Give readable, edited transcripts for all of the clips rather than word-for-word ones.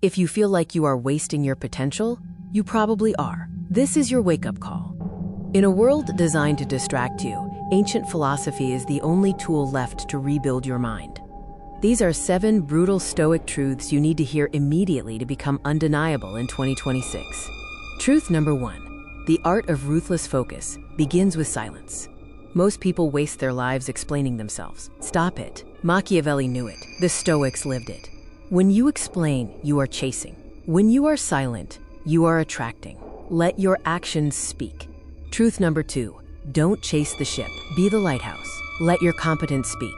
If you feel like you are wasting your potential, you probably are. This is your wake-up call. In a world designed to distract you, ancient philosophy is the only tool left to rebuild your mind. These are 7 brutal Stoic truths you need to hear immediately to become undeniable in 2026. Truth number 1. The art of ruthless focus begins with silence. Most people waste their lives explaining themselves. Stop it. Machiavelli knew it. The Stoics lived it. When you explain, you are chasing. When you are silent, you are attracting. Let your actions speak. Truth number 2. Don't chase the ship. Be the lighthouse. Let your competence speak.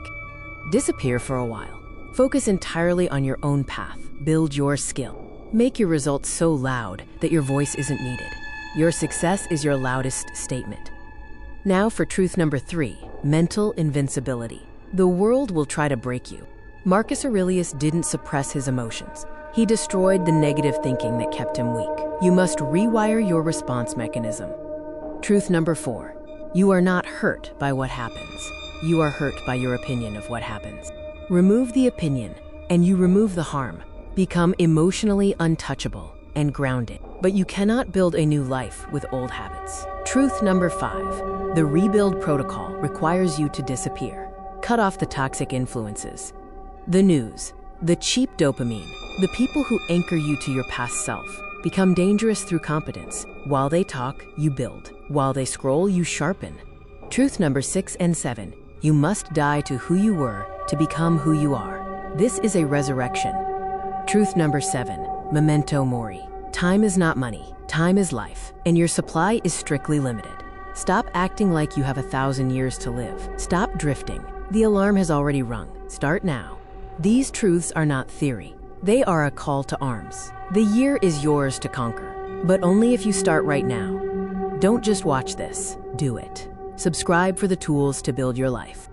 Disappear for a while. Focus entirely on your own path. Build your skill. Make your results so loud that your voice isn't needed. Your success is your loudest statement. Now for truth number 3, mental invincibility. The world will try to break you. Marcus Aurelius didn't suppress his emotions. He destroyed the negative thinking that kept him weak. You must rewire your response mechanism. Truth number 4, you are not hurt by what happens. You are hurt by your opinion of what happens. Remove the opinion, and you remove the harm. Become emotionally untouchable and grounded. But you cannot build a new life with old habits. Truth number 5, the rebuild protocol requires you to disappear. Cut off the toxic influences. The news, the cheap dopamine, the people who anchor you to your past self, become dangerous through competence. While they talk, you build. While they scroll, you sharpen. Truth number 6 and 7, you must die to who you were to become who you are. This is a resurrection. Truth number 7, memento mori. Time is not money, time is life, and your supply is strictly limited. Stop acting like you have 1,000 years to live. Stop drifting. The alarm has already rung. Start now. These truths are not theory. They are a call to arms. The year is yours to conquer, but only if you start right now. Don't just watch this, do it. Subscribe for the tools to build your life.